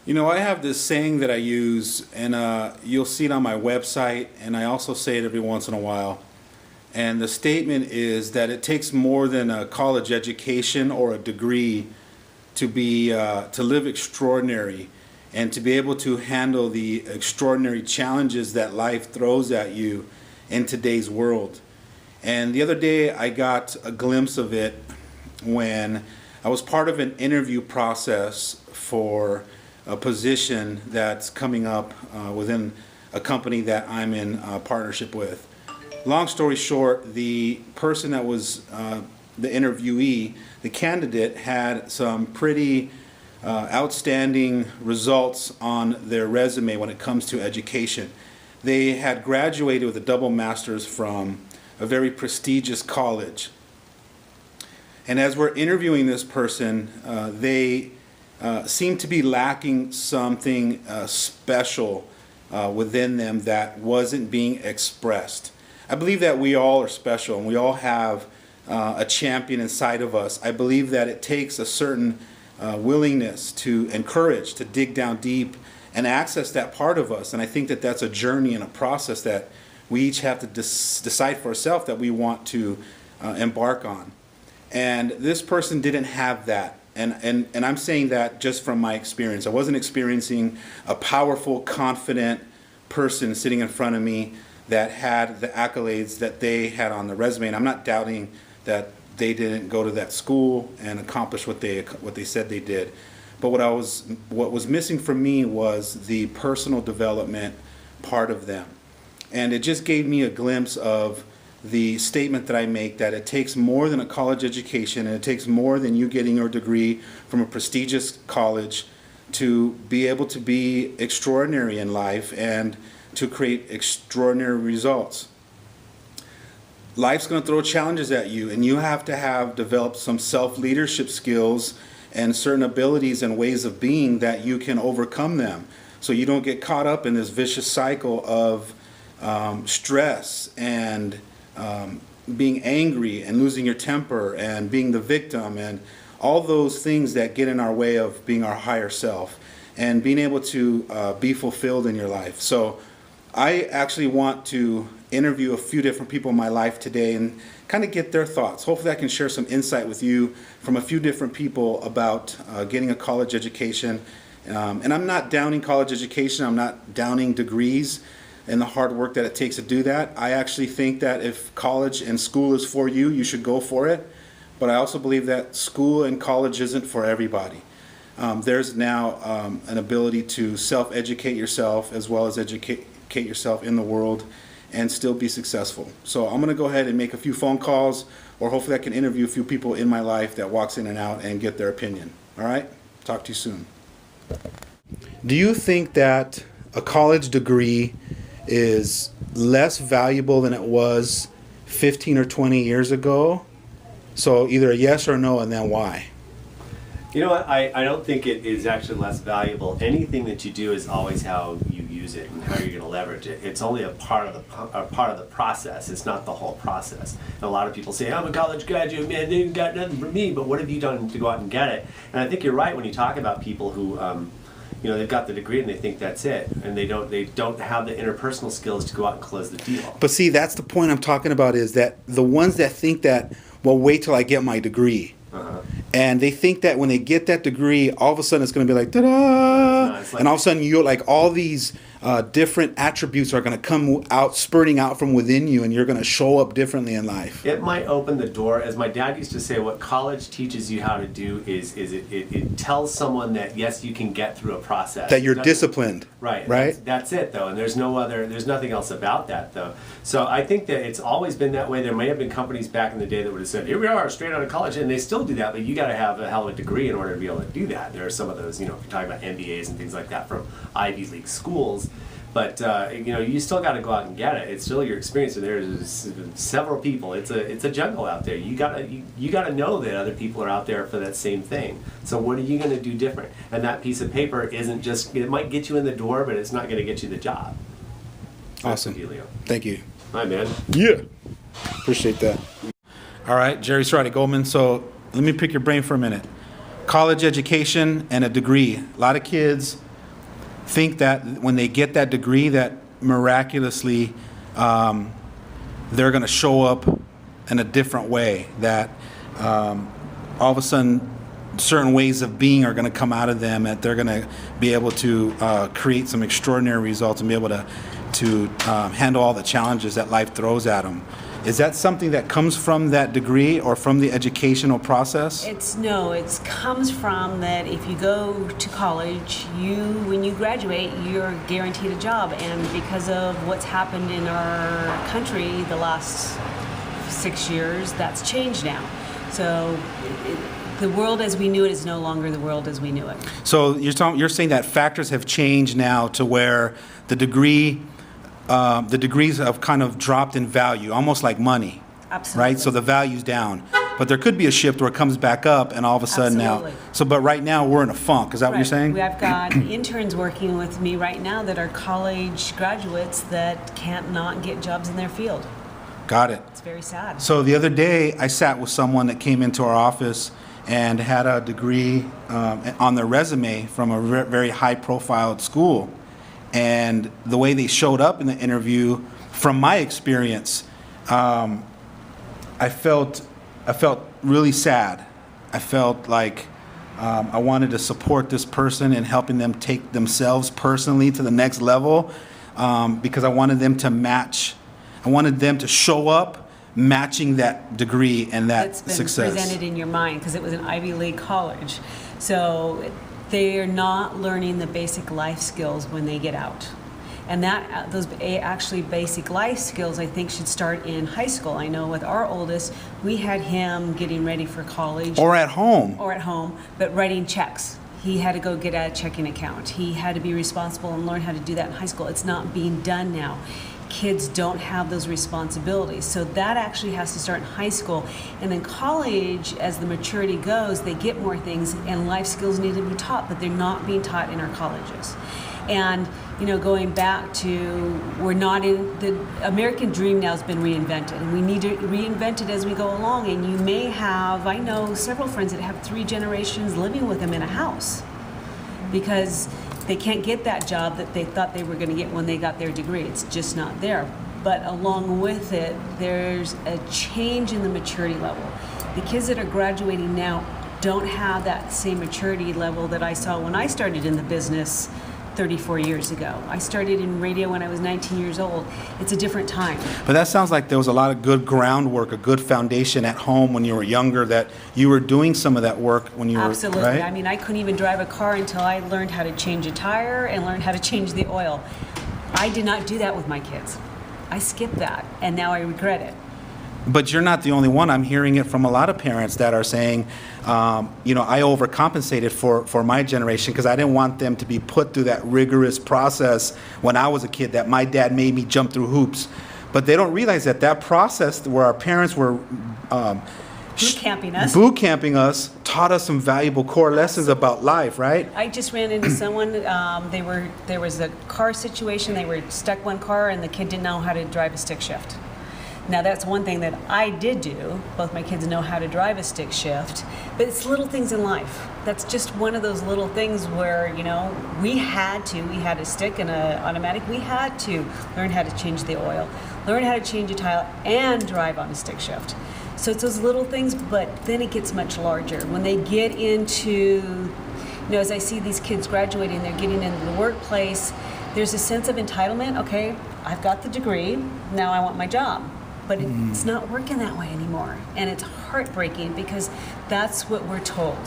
You know, I have this saying that I use, and you'll see it on my website, and I also say it every once in a while. And the statement is that it takes more than a college education or a degree to live extraordinary and to be able to handle the extraordinary challenges that life throws at you in today's world. And the other day I got a glimpse of it when I was part of an interview process for a position that's coming up within a company that I'm in partnership with. Long story short, the person that was the interviewee, the candidate, had some pretty outstanding results on their resume when it comes to education. They had graduated with a double master's from a very prestigious college. And as we're interviewing this person, they seem to be lacking something special within them that wasn't being expressed. I believe that we all are special and we all have a champion inside of us. I believe that it takes a certain willingness to encourage, to dig down deep and access that part of us. And I think that that's a journey and a process that we each have to decide for ourselves that we want to embark on. And this person didn't have that. And I'm saying that just from my experience. I wasn't experiencing a powerful, confident person sitting in front of me that had the accolades that they had on the resume. And I'm not doubting that they didn't go to that school and accomplish what they said they did. But what was missing for me was the personal development part of them. And it just gave me a glimpse of the statement that I make, that it takes more than a college education, and it takes more than you getting your degree from a prestigious college to be able to be extraordinary in life and to create extraordinary results. Life's going to throw challenges at you, and you have to have developed some self-leadership skills and certain abilities and ways of being that you can overcome them, so you don't get caught up in this vicious cycle of stress and being angry and losing your temper and being the victim and all those things that get in our way of being our higher self and being able to be fulfilled in your life. So I actually want to interview a few different people in my life today and kind of get their thoughts. Hopefully I can share some insight with you from a few different people about getting a college education. And I'm not downing college education. I'm not downing degrees and the hard work that it takes to do that. I actually think that if college and school is for you, you should go for it. But I also believe that school and college isn't for everybody. There's now an ability to self-educate yourself as well as educate yourself in the world and still be successful. So I'm going to go ahead and make a few phone calls, or hopefully I can interview a few people in my life that walks in and out and get their opinion. All right? Talk to you soon. Do you think that a college degree is less valuable than it was 15 or 20 years ago? So either a yes or no, and then why? You know what, I don't think it is actually less valuable. Anything that you do is always how you use it and how you're going to leverage it. It's only a part of the process. It's not the whole process. And a lot of people say, I'm a college graduate, man, they got nothing for me, but what have you done to go out and get it? And I think you're right when you talk about people who they've got the degree and they think that's it, and they don't have the interpersonal skills to go out and close the deal. But see, that's the point I'm talking about, is that the ones that think that, well, wait till I get my degree. And they think that when they get that degree, all of a sudden it's going to be like, ta-da! And all of a sudden you're like, all these different attributes are going to come out, spurting out from within you, and you're going to show up differently in life. It might open the door. As my dad used to say, what college teaches you how to do is it tells someone that, yes, you can get through a process. That you're disciplined. Right. Right? That's it, though. And there's nothing else about that, though. So I think that it's always been that way. There may have been companies back in the day that would have said, here we are, straight out of college, and they still do that, but you got to have a hell of a degree in order to be able to do that. There are some of those, if you're talking about MBAs and things like that from Ivy League schools. But you still got to go out and get it. It's still your experience, and there's several people. It's a jungle out there. You gotta know that other people are out there for that same thing. So what are you going to do different? And that piece of paper isn't just, it might get you in the door, but it's not going to get you the job. Awesome. Thank you. Hi, man. Yeah. Appreciate that. All right, Jerry Strati Goldman. So let me pick your brain for a minute. College education and a degree. A lot of kids think that when they get that degree, that miraculously they're going to show up in a different way, that all of a sudden certain ways of being are going to come out of them, that they're going to be able to create some extraordinary results and be able to handle all the challenges that life throws at them. Is that something that comes from that degree or from the educational process? It comes from that if you go to college, when you graduate, you're guaranteed a job. And because of what's happened in our country the last 6 years, that's changed now. So the world as we knew it is no longer the world as we knew it. So you're saying that factors have changed now to where the degrees have kind of dropped in value, almost like money. Absolutely. Right? So the value's down. But there could be a shift where it comes back up and all of a sudden Absolutely. But right now we're in a funk. Is that what you're saying? I've got interns working with me right now that are college graduates that can't not get jobs in their field. Got it. It's very sad. So the other day I sat with someone that came into our office and had a degree on their resume from a very high-profile school. And the way they showed up in the interview, from my experience, I felt really sad. I felt like I wanted to support this person in helping them take themselves personally to the next level, because I wanted them to match. I wanted them to show up matching that degree and that success. That's been presented in your mind because it was an Ivy League college. So they're not learning the basic life skills when they get out. And those actually basic life skills, I think, should start in high school. I know with our oldest, we had him getting ready for college. Or at home. But writing checks. He had to go get a checking account. He had to be responsible and learn how to do that in high school. It's not being done now. Kids don't have those responsibilities. So that actually has to start in high school. And then college, as the maturity goes, they get more things and life skills need to be taught, but they're not being taught in our colleges. And, going back to, we're not in, the American dream now has been reinvented, and we need to reinvent it as we go along. And you may have, I know several friends that have 3 generations living with them in a house because they can't get that job that they thought they were going to get when they got their degree. It's just not there. But along with it, there's a change in the maturity level. The kids that are graduating now don't have that same maturity level that I saw when I started in the business 34 years ago. I started in radio when I was 19 years old. It's a different time. But that sounds like there was a lot of good groundwork, a good foundation at home when you were younger, that you were doing some of that work when you Absolutely. were, right? I mean, I couldn't even drive a car until I learned how to change a tire and learned how to change the oil. I did not do that with my kids. I skipped that, and now I regret it. But you're not the only one. I'm hearing it from a lot of parents that are saying, I overcompensated for my generation because I didn't want them to be put through that rigorous process when I was a kid that my dad made me jump through hoops. But they don't realize that process where our parents were boot camping us taught us some valuable core lessons about life, right? I just ran into someone, there was a car situation, they were stuck one car and the kid didn't know how to drive a stick shift. Now that's one thing that I did do. Both my kids know how to drive a stick shift, but it's little things in life. That's just one of those little things where, we had a stick and an automatic, we had to learn how to change the oil, learn how to change a tile and drive on a stick shift. So it's those little things, but then it gets much larger. When they get into, as I see these kids graduating, they're getting into the workplace, there's a sense of entitlement. Okay, I've got the degree, now I want my job. But it's not working that way anymore. And it's heartbreaking because that's what we're told.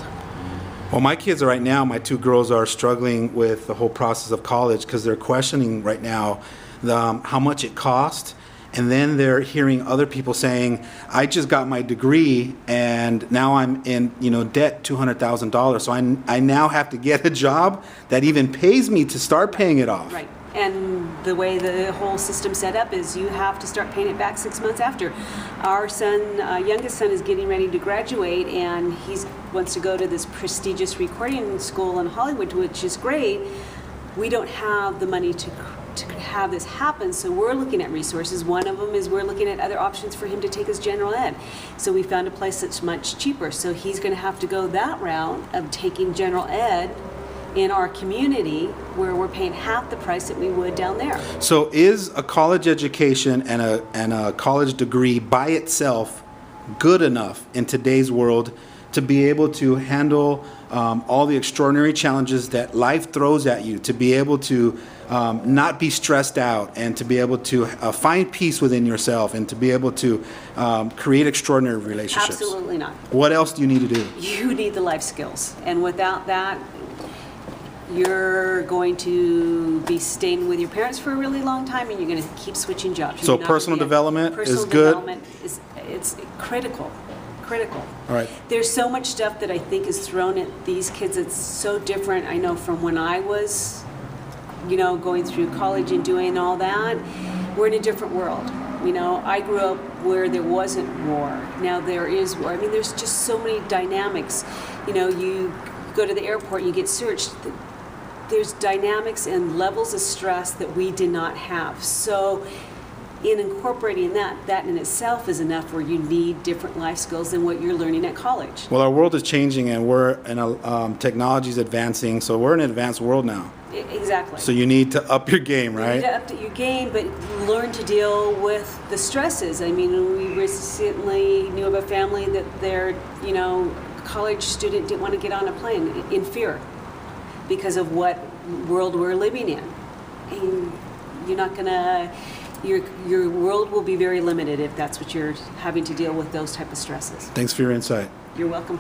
Well, my kids right now, my 2 girls are struggling with the whole process of college because they're questioning right now how much it cost. And then they're hearing other people saying, I just got my degree and now I'm in debt $200,000. So I now have to get a job that even pays me to start paying it off. Right. And the way the whole system's set up is you have to start paying it back 6 months after. Our youngest son is getting ready to graduate, and he wants to go to this prestigious recording school in Hollywood, which is great. We don't have the money to have this happen, so we're looking at resources. One of them is we're looking at other options for him to take his general ed. So we found a place that's much cheaper. So he's going to have to go that route of taking general ed in our community where we're paying half the price that we would down there. So is a college education and a college degree by itself good enough in today's world to be able to handle all the extraordinary challenges that life throws at you, to be able to not be stressed out, and to be able to find peace within yourself, and to be able to create extraordinary relationships? Absolutely not. What else do you need to do? You need the life skills. And without that, you're going to be staying with your parents for a really long time, and you're going to keep switching jobs. So You're not personal gonna be- development is personal good? development is it's critical. Critical. All right. There's so much stuff that I think is thrown at these kids. It's so different. I know from when I was, going through college and doing all that. We're in a different world. I grew up where there wasn't war. Now there is war. I mean, there's just so many dynamics. You go to the airport, you get searched. There's dynamics and levels of stress that we did not have. So in incorporating that in itself is enough where you need different life skills than what you're learning at college. Well, our world is changing, and technology is advancing, so we're in an advanced world now. Exactly. So you need to up your game, You right? need to up your game, but learn to deal with the stresses. I mean, we recently knew of a family that their, college student didn't want to get on a plane in fear because of what world we're living in. And you're not gonna, your world will be very limited if that's what you're having to deal with, those type of stresses. Thanks for your insight. You're welcome.